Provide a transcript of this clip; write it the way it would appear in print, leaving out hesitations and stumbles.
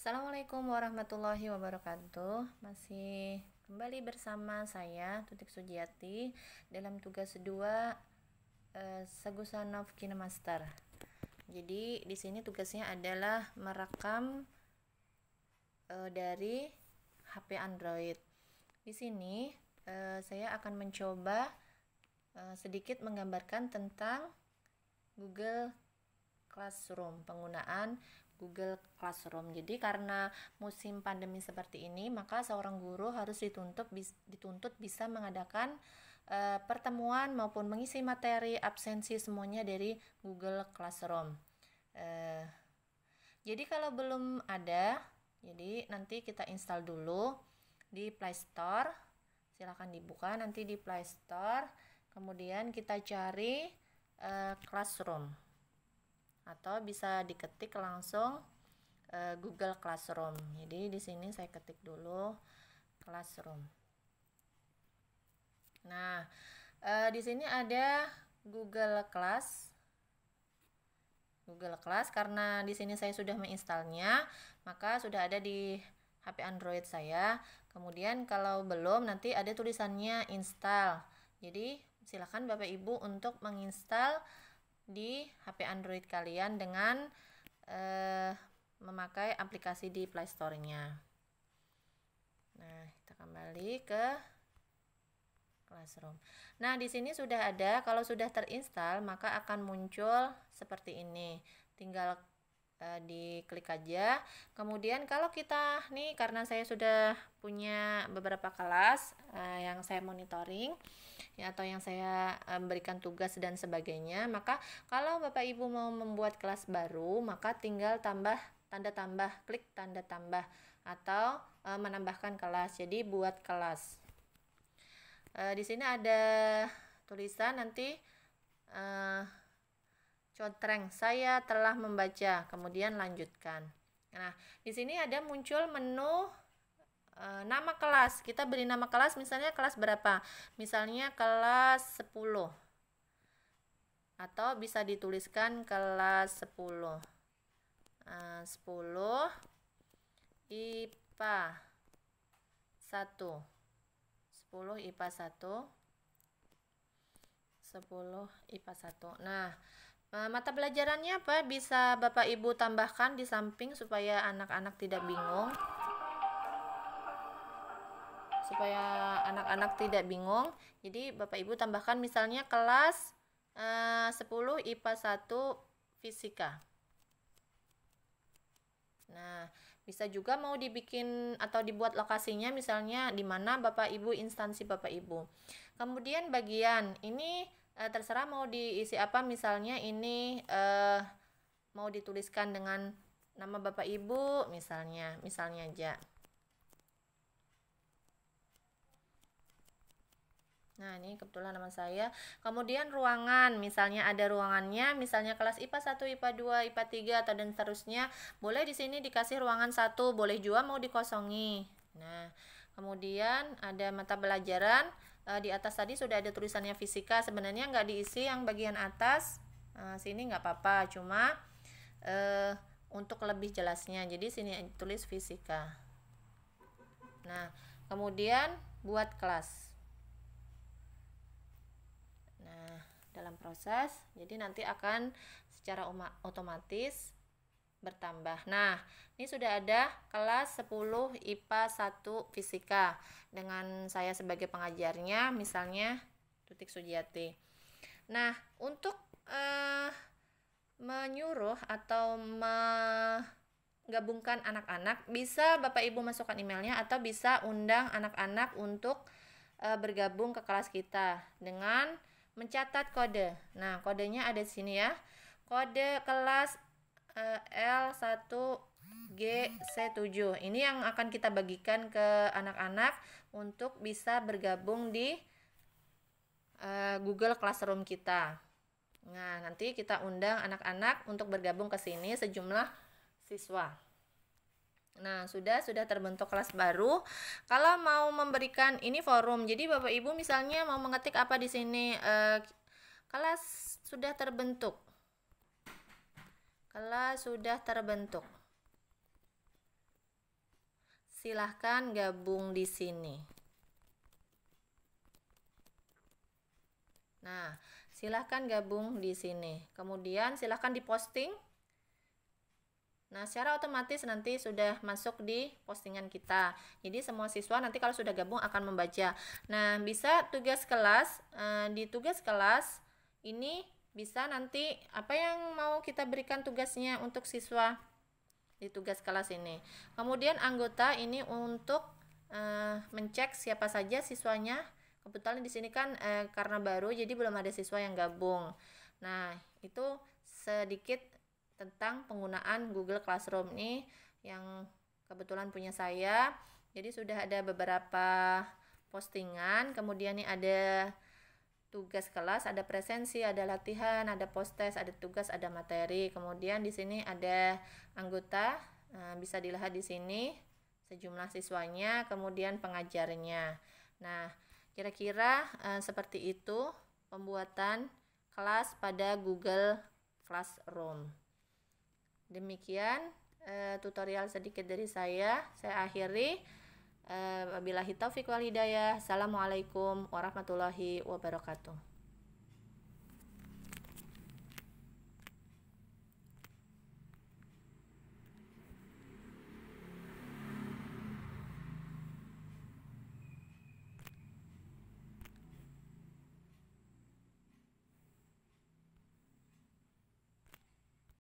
Assalamualaikum warahmatullahi wabarakatuh. Masih kembali bersama saya Tutik Sujiati dalam tugas 2 Sagusanov KineMaster. Jadi di sini tugasnya adalah merekam dari HP Android. Di sini saya akan mencoba sedikit menggambarkan tentang Google Classroom, penggunaan Google Classroom. Jadi karena musim pandemi seperti ini, maka seorang guru harus dituntut bisa mengadakan pertemuan maupun mengisi materi absensi semuanya dari Google Classroom. Jadi kalau belum ada, jadi nanti kita install dulu di Play Store. Silahkan dibuka nanti di Play Store. Kemudian kita cari Classroom, atau bisa diketik langsung Google Classroom. Jadi di sini saya ketik dulu Classroom. Nah, di sini ada Google Class karena di sini saya sudah menginstalnya, maka sudah ada di HP Android saya. Kemudian kalau belum, nanti ada tulisannya install. Jadi silakan Bapak Ibu untuk menginstal di HP Android kalian dengan memakai aplikasi di Play Store-nya. Nah, kita kembali ke Classroom. Nah, di sini sudah ada. Kalau sudah terinstall, maka akan muncul seperti ini. Tinggal diklik aja. Kemudian kalau kita nih, karena saya sudah punya beberapa kelas yang saya monitoring ya, atau yang saya berikan tugas dan sebagainya, maka kalau Bapak Ibu mau membuat kelas baru, maka tinggal klik tanda tambah atau menambahkan kelas. Jadi buat kelas. Di sini ada tulisan nanti contreng, saya telah membaca, kemudian lanjutkan. Nah, di sini ada muncul menu nama kelas. Kita beri nama kelas, misalnya kelas berapa? Misalnya kelas 10. Atau bisa dituliskan kelas 10. 10 IPA 1. 10 IPA 1. 10 IPA 1. Nah, mata pelajarannya apa? Bisa Bapak Ibu tambahkan di samping supaya anak-anak tidak bingung. Jadi Bapak Ibu tambahkan misalnya kelas 10 IPA 1 Fisika. Nah, bisa juga mau dibikin atau dibuat lokasinya misalnya di mana Bapak Ibu, instansi Bapak Ibu. Kemudian bagian ini terserah mau diisi apa, misalnya ini mau dituliskan dengan nama Bapak Ibu misalnya aja. Nah, ini kebetulan nama saya. Kemudian ruangan, misalnya ada ruangannya, misalnya kelas IPA 1, IPA 2, IPA 3 atau dan seterusnya. Boleh di sini dikasih ruangan 1, boleh juga mau dikosongi. Nah, kemudian ada mata pelajaran. Di atas tadi sudah ada tulisannya fisika, sebenarnya nggak diisi yang bagian atas. Sini nggak apa-apa, cuma untuk lebih jelasnya. Jadi sini tulis fisika. Nah, kemudian buat kelas. Dalam proses, jadi nanti akan secara otomatis bertambah. Nah, ini sudah ada kelas 10 IPA 1 Fisika dengan saya sebagai pengajarnya, misalnya Tutik Sujiati. Nah, untuk menyuruh atau menggabungkan anak-anak, bisa Bapak Ibu masukkan emailnya atau bisa undang anak-anak untuk bergabung ke kelas kita dengan mencatat kode. Nah, kodenya ada di sini ya. Kode kelas L1GC7. Ini yang akan kita bagikan ke anak-anak untuk bisa bergabung di Google Classroom kita. Nah, nanti kita undang anak-anak untuk bergabung ke sini sejumlah siswa. Nah, sudah terbentuk kelas baru. Kalau mau memberikan ini forum, jadi Bapak Ibu misalnya mau mengetik apa di sini, kelas sudah terbentuk. silahkan gabung di sini. Nah, silahkan gabung di sini. Kemudian silahkan diposting. Nah, secara otomatis nanti sudah masuk di postingan kita. Jadi semua siswa nanti kalau sudah gabung akan membaca. Nah, bisa tugas kelas, di tugas kelas ini bisa nanti apa yang mau kita berikan tugasnya untuk siswa di tugas kelas ini. Kemudian anggota ini untuk mencek siapa saja siswanya. Kebetulan di sini kan karena baru jadi belum ada siswa yang gabung. Nah, itu sedikit tentang penggunaan Google Classroom nih yang kebetulan punya saya. Jadi sudah ada beberapa postingan, kemudian nih ada tugas kelas, ada presensi, ada latihan, ada post test, ada tugas, ada materi. Kemudian di sini ada anggota, bisa dilihat di sini sejumlah siswanya, kemudian pengajarnya. Nah, kira-kira seperti itu pembuatan kelas pada Google Classroom. Demikian tutorial sedikit dari saya akhiri. Wabillahi taufiq wal hidayah. Assalamualaikum warahmatullahi wabarakatuh.